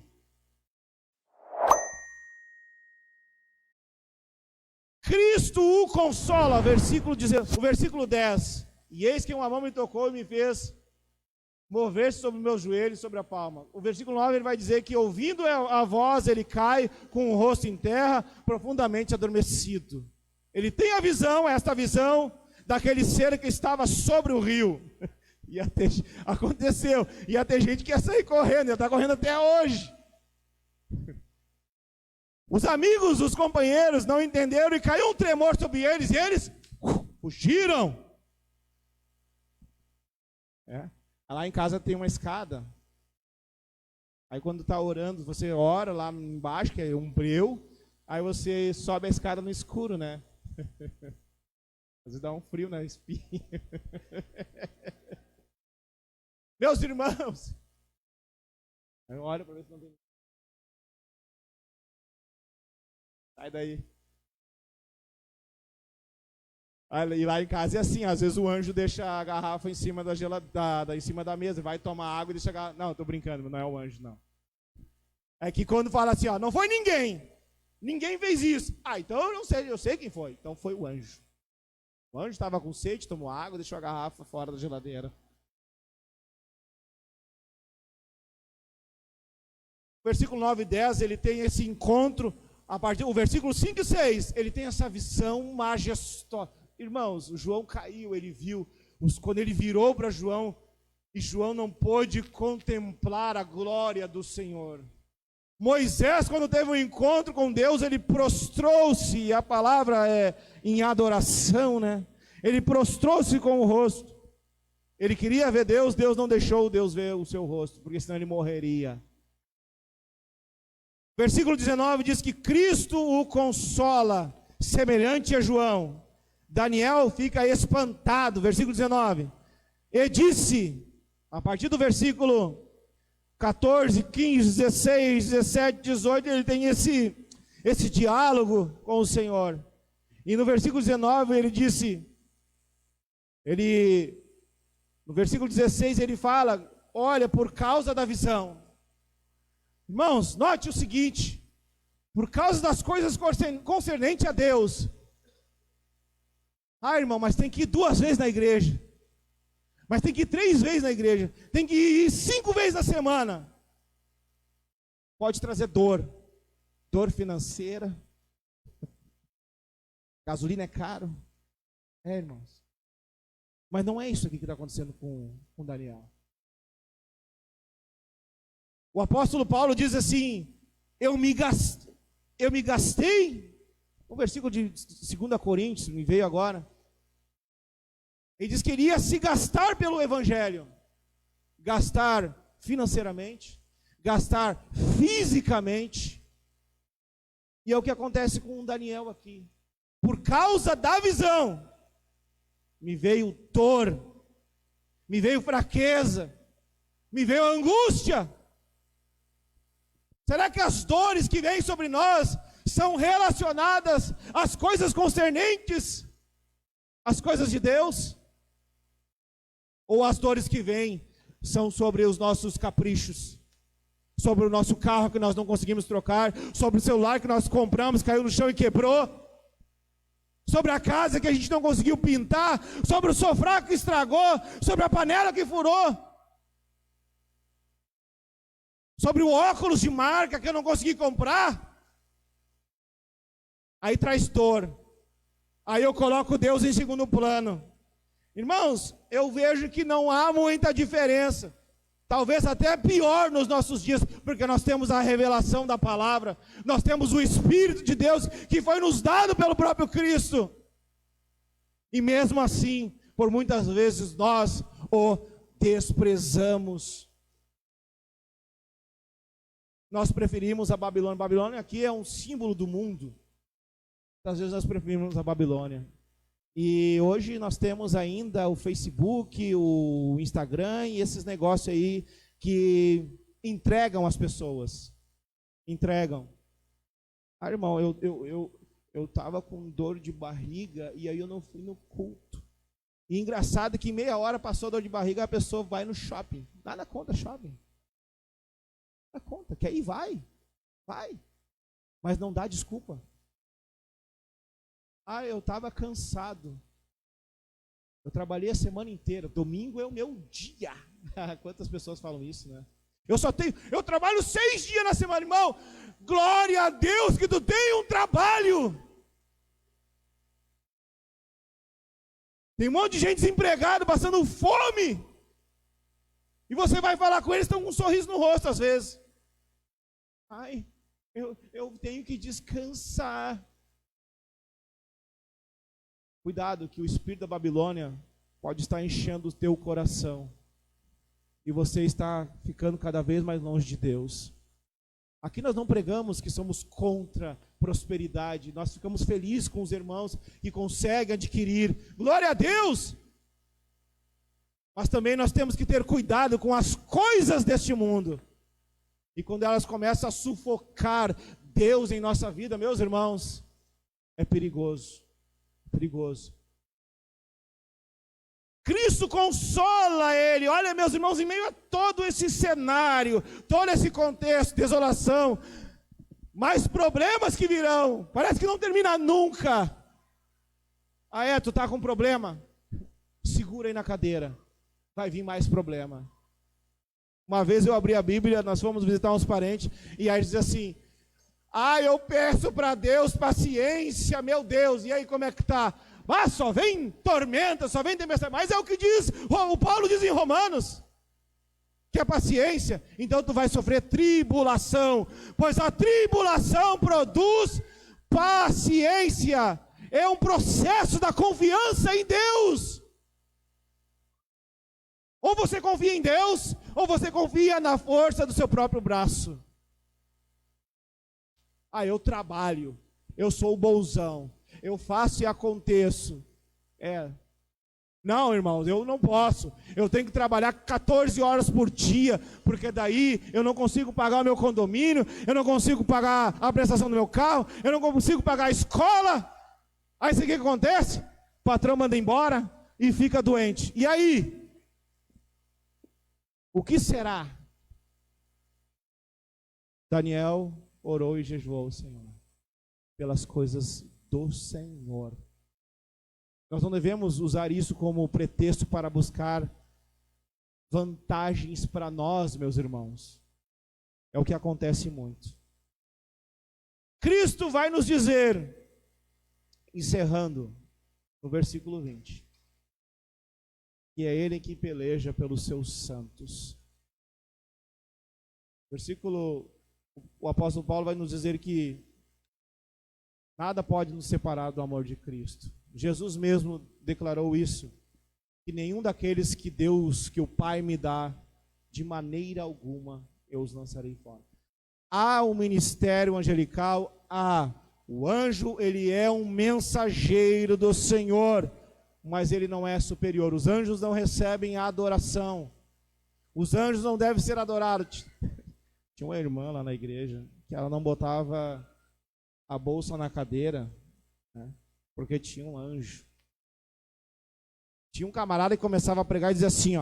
Cristo o consola, o versículo 10. E eis que uma mão me tocou e me fez mover-se sobre os meus joelhos, sobre a palma. O versículo 9 ele vai dizer que ouvindo a voz, ele cai com o rosto em terra, profundamente adormecido. Ele tem a visão, esta visão daquele ser que estava sobre o rio. Aconteceu. Ia ter gente que ia sair correndo, ia estar correndo até hoje. Os amigos, os companheiros não entenderam e caiu um tremor sobre eles e eles fugiram. Lá em casa tem uma escada. Aí quando está orando, você ora lá embaixo, que é um breu, aí você sobe a escada no escuro, né? Às vezes dá um frio na espinha. Meus irmãos, eu olho para ver se não tem. Sai daí. E lá em casa é assim, às vezes o anjo deixa a garrafa em cima em cima da mesa, vai tomar água e deixa a garrafa. Não, estou brincando, não é o anjo, não. É que quando fala assim, ó, não foi ninguém fez isso. Então eu sei quem foi. Então foi o anjo. O anjo estava com sede, tomou água, deixou a garrafa fora da geladeira. Versículo 9 e 10, ele tem esse encontro. O versículo 5 e 6, ele tem essa visão majestosa. Irmãos, o João caiu, ele viu, quando ele virou para João, e João não pôde contemplar a glória do Senhor. Moisés, quando teve um encontro com Deus, ele prostrou-se, e a palavra é em adoração, né? Ele prostrou-se com o rosto. Ele queria ver Deus, Deus não deixou Deus ver o seu rosto, porque senão ele morreria. Versículo 19 diz que Cristo o consola, semelhante a João. Daniel fica espantado, versículo 19. E disse, a partir do versículo 14, 15, 16, 17, 18, ele tem esse diálogo com o Senhor. E no versículo 19 ele disse, no versículo 16 ele fala, olha, por causa da visão. Irmãos, note o seguinte, por causa das coisas concernentes a Deus. Irmão, mas tem que ir 2 vezes na igreja. Mas tem que ir 3 vezes na igreja. Tem que ir 5 vezes na semana. Pode trazer dor. Dor financeira. Gasolina é caro. Irmãos. Mas não é isso aqui que está acontecendo com Daniel. O apóstolo Paulo diz assim, eu me gastei, o versículo de 2 Coríntios, me veio agora, ele diz que iria se gastar pelo evangelho, gastar financeiramente, gastar fisicamente, e é o que acontece com Daniel aqui, por causa da visão, me veio dor, me veio fraqueza, me veio angústia. Será que as dores que vêm sobre nós são relacionadas às coisas concernentes, às coisas de Deus? Ou as dores que vêm são sobre os nossos caprichos, sobre o nosso carro que nós não conseguimos trocar, sobre o celular que nós compramos, caiu no chão e quebrou, sobre a casa que a gente não conseguiu pintar, sobre o sofá que estragou, sobre a panela que furou, sobre o óculos de marca que eu não consegui comprar? Aí traz dor. Aí eu coloco Deus em segundo plano. Irmãos, eu vejo que não há muita diferença. Talvez até pior nos nossos dias, porque nós temos a revelação da palavra, nós temos o Espírito de Deus que foi nos dado pelo próprio Cristo. E mesmo assim, por muitas vezes nós o desprezamos. Nós preferimos a Babilônia. Babilônia aqui é um símbolo do mundo. Às vezes nós preferimos a Babilônia. E hoje nós temos ainda o Facebook, o Instagram e esses negócios aí que entregam as pessoas. entregam. Ah, irmão, eu estava com dor de barriga e aí eu não fui no culto. E engraçado que em meia hora passou a dor de barriga, a pessoa vai no shopping. Nada contra shopping. Nada contra, quer ir, vai. Mas não dá desculpa. Ah, eu estava cansado. Eu trabalhei a semana inteira. Domingo é o meu dia. Quantas pessoas falam isso, né? Eu trabalho 6 dias na semana, irmão. Glória a Deus que tu tem um trabalho. Tem um monte de gente desempregada, passando fome. E você vai falar com eles, estão com um sorriso no rosto às vezes. Ai, eu tenho que descansar. Cuidado que o espírito da Babilônia pode estar enchendo o teu coração. E você está ficando cada vez mais longe de Deus. Aqui nós não pregamos que somos contra prosperidade. Nós ficamos felizes com os irmãos que conseguem adquirir. Glória a Deus! Mas também nós temos que ter cuidado com as coisas deste mundo. E quando elas começam a sufocar Deus em nossa vida, meus irmãos, é perigoso. Perigoso. Cristo consola ele. Olha, meus irmãos, em meio a todo esse cenário, todo esse contexto, desolação, mais problemas que virão, parece que não termina nunca. Ah, tu tá com problema? Segura aí na cadeira, vai vir mais problema. Uma vez eu abri a Bíblia, nós fomos visitar uns parentes, e aí diz assim: eu peço para Deus paciência, meu Deus. E aí como é que está? Só vem tormenta, só vem tempestade. Mas é o que diz, o Paulo diz em Romanos, que é paciência. Então tu vai sofrer tribulação, pois a tribulação produz paciência. É um processo da confiança em Deus. Ou você confia em Deus, ou você confia na força do seu próprio braço. Eu trabalho, eu sou o bonzão, eu faço e aconteço. Não, irmãos, eu não posso. Eu tenho que trabalhar 14 horas por dia, porque daí eu não consigo pagar o meu condomínio, eu não consigo pagar a prestação do meu carro, eu não consigo pagar a escola. Aí sabe o que acontece? O patrão manda embora e fica doente. E aí? O que será? Daniel orou e jejuou ao Senhor pelas coisas do Senhor. Nós não devemos usar isso como pretexto para buscar vantagens para nós, meus irmãos. É o que acontece muito. Cristo vai nos dizer, encerrando no versículo 20, que é Ele que peleja pelos seus santos. O apóstolo Paulo vai nos dizer que nada pode nos separar do amor de Cristo. Jesus mesmo declarou isso, que nenhum daqueles que o Pai me dá, de maneira alguma eu os lançarei fora. Há um ministério angelical, o anjo, ele é um mensageiro do Senhor, mas ele não é superior. Os anjos não recebem adoração. Os anjos não devem ser adorados. Tinha uma irmã lá na igreja que ela não botava a bolsa na cadeira, né, porque tinha um anjo. Tinha um camarada que começava a pregar e dizia assim,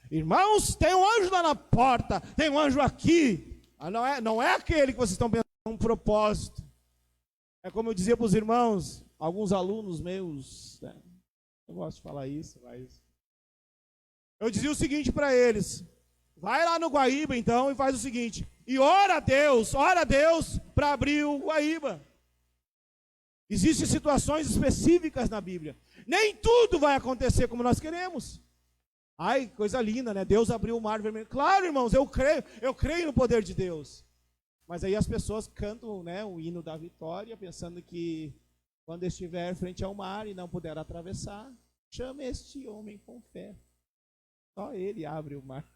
irmãos, tem um anjo lá na porta, tem um anjo aqui. Não é aquele que vocês estão pensando, é um propósito. É como eu dizia para os irmãos, alguns alunos meus, né, eu gosto de falar isso, mas eu dizia o seguinte para eles: vai lá no Guaíba então e faz o seguinte, e ora a Deus para abrir o Guaíba. Existem situações específicas na Bíblia. Nem tudo vai acontecer como nós queremos. Ai, coisa linda, né? Deus abriu o mar vermelho. Claro, irmãos, eu creio no poder de Deus. Mas aí as pessoas cantam, né, o hino da vitória, pensando que quando estiver frente ao mar e não puder atravessar, chame este homem com fé. Só ele abre o mar.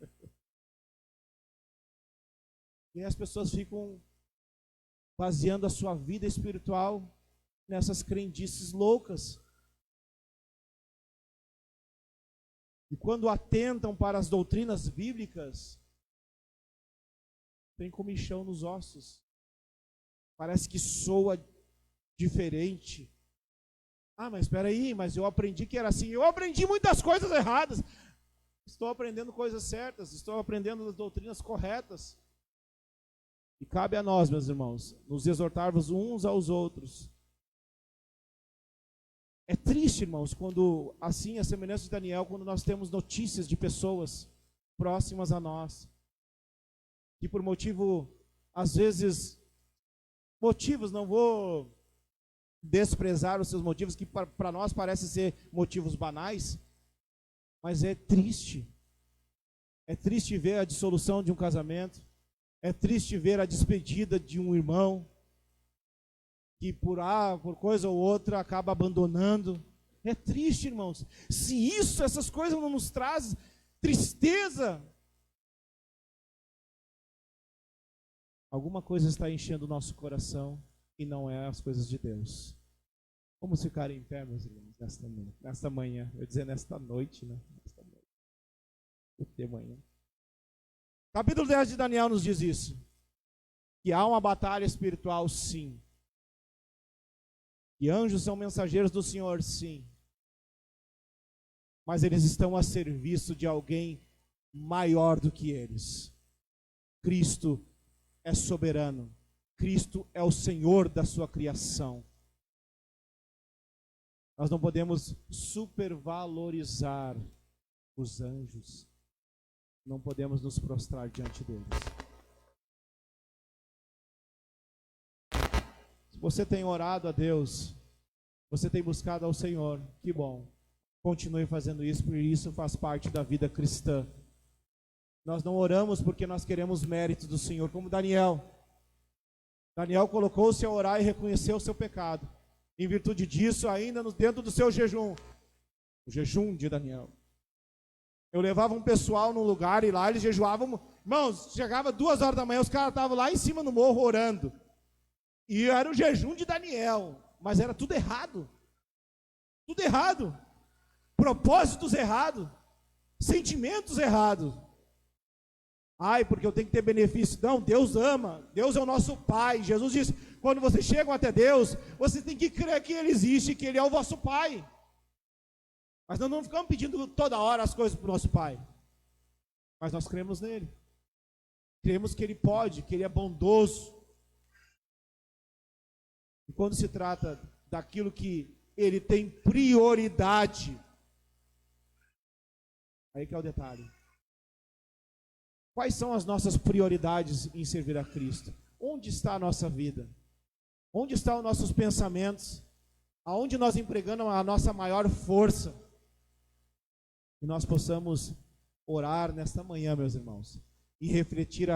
E as pessoas ficam baseando a sua vida espiritual nessas crendices loucas. E quando atentam para as doutrinas bíblicas, tem comichão nos ossos. Parece que soa diferente. Ah, mas espera aí, mas eu aprendi que era assim. Eu aprendi muitas coisas erradas. Estou aprendendo coisas certas, estou aprendendo as doutrinas corretas. E cabe a nós, meus irmãos, nos exortarmos uns aos outros. É triste, irmãos, quando, assim, a semelhança de Daniel, quando nós temos notícias de pessoas próximas a nós, que por motivo, às vezes, motivos, não vou desprezar os seus motivos, que para nós parecem ser motivos banais, mas é triste. É triste ver a dissolução de um casamento, é triste ver a despedida de um irmão, que por coisa ou outra acaba abandonando. É triste, irmãos. Se essas coisas não nos trazem tristeza, alguma coisa está enchendo o nosso coração e não é as coisas de Deus. Vamos ficar em pé, meus irmãos, nesta manhã. Eu ia dizer nesta noite, né? Nesta noite. Porque manhã. Capítulo 10 de Daniel nos diz isso. Que há uma batalha espiritual, sim. E anjos são mensageiros do Senhor, sim. Mas eles estão a serviço de alguém maior do que eles. Cristo é soberano. Cristo é o Senhor da sua criação. Nós não podemos supervalorizar os anjos. Não podemos nos prostrar diante deles. Se você tem orado a Deus, você tem buscado ao Senhor, que bom. Continue fazendo isso, porque isso faz parte da vida cristã. Nós não oramos porque nós queremos méritos do Senhor, como Daniel. Daniel colocou-se a orar e reconheceu o seu pecado. Em virtude disso, ainda dentro do seu jejum, o jejum de Daniel. Eu levava um pessoal num lugar e lá eles jejuavam. Irmãos, chegava 2 horas da manhã, os caras estavam lá em cima no morro orando. E era o jejum de Daniel, mas era tudo errado. Tudo errado. Propósitos errados. Sentimentos errados. Ai, porque eu tenho que ter benefício. Não, Deus ama. Deus é o nosso Pai. Jesus disse, quando vocês chegam até Deus, vocês têm que crer que Ele existe, que Ele é o vosso Pai. Mas nós não ficamos pedindo toda hora as coisas para o nosso Pai. Mas nós cremos nele. Cremos que Ele pode, que Ele é bondoso. E quando se trata daquilo que Ele tem prioridade, aí que é o detalhe. Quais são as nossas prioridades em servir a Cristo? Onde está a nossa vida? Onde estão os nossos pensamentos? Aonde nós empregamos a nossa maior força? Que nós possamos orar nesta manhã, meus irmãos, e refletir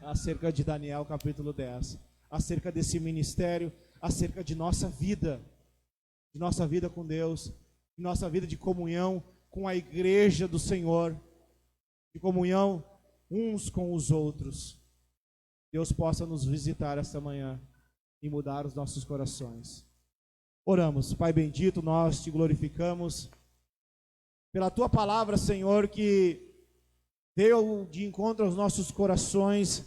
acerca de Daniel capítulo 10, acerca desse ministério, acerca de nossa vida com Deus, de nossa vida de comunhão com a igreja do Senhor, de comunhão uns com os outros. Deus possa nos visitar esta manhã e mudar os nossos corações. Oramos. Pai bendito, nós te glorificamos pela tua palavra, Senhor, que veio de encontro aos nossos corações,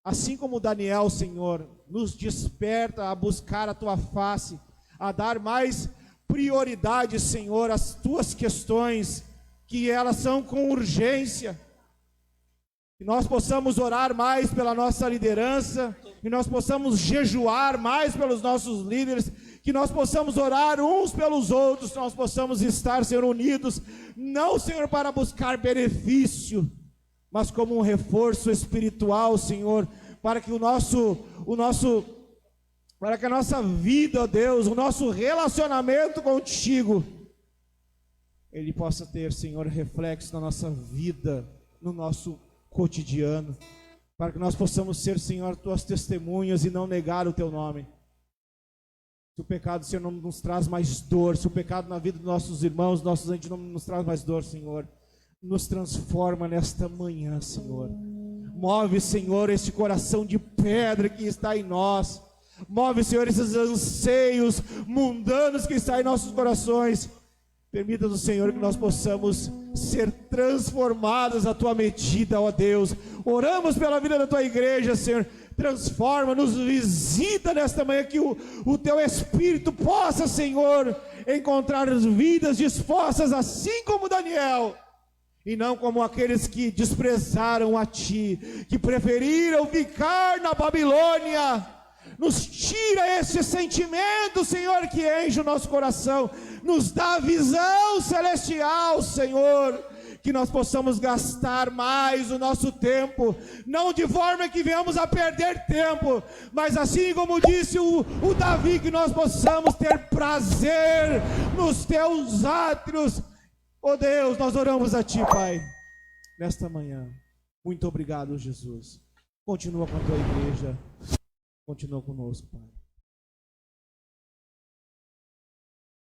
assim como Daniel, Senhor, nos desperta a buscar a tua face, a dar mais prioridade, Senhor, às tuas questões, que elas são com urgência. Que nós possamos orar mais pela nossa liderança, que nós possamos jejuar mais pelos nossos líderes, que nós possamos orar uns pelos outros, que nós possamos estar, Senhor, unidos, não, Senhor, para buscar benefício, mas como um reforço espiritual, Senhor, para que para que a nossa vida, ó Deus, o nosso relacionamento contigo, ele possa ter, Senhor, reflexo na nossa vida, no nosso cotidiano, para que nós possamos ser, Senhor, tuas testemunhas e não negar o teu nome. Se o pecado, Senhor, não nos traz mais dor, se o pecado na vida dos nossos irmãos, nossos entes não nos traz mais dor, Senhor, nos transforma nesta manhã, Senhor. Move, Senhor, este coração de pedra que está em nós. Move, Senhor, esses anseios mundanos que estão em nossos corações. Permita-nos, Senhor, que nós possamos ser transformados à tua medida, ó Deus. Oramos pela vida da tua igreja, Senhor. transforma, nos visita nesta manhã, que o Teu Espírito possa, Senhor, encontrar vidas dispostas, assim como Daniel, e não como aqueles que desprezaram a Ti, que preferiram ficar na Babilônia. Nos tira esse sentimento, Senhor, que enche o nosso coração, nos dá visão celestial, Senhor, que nós possamos gastar mais o nosso tempo, não de forma que venhamos a perder tempo, mas assim como disse o Davi, que nós possamos ter prazer nos Teus átrios. Oh Deus, nós oramos a Ti, Pai, nesta manhã. Muito obrigado, Jesus. Continua com a Tua igreja, continua conosco, Pai.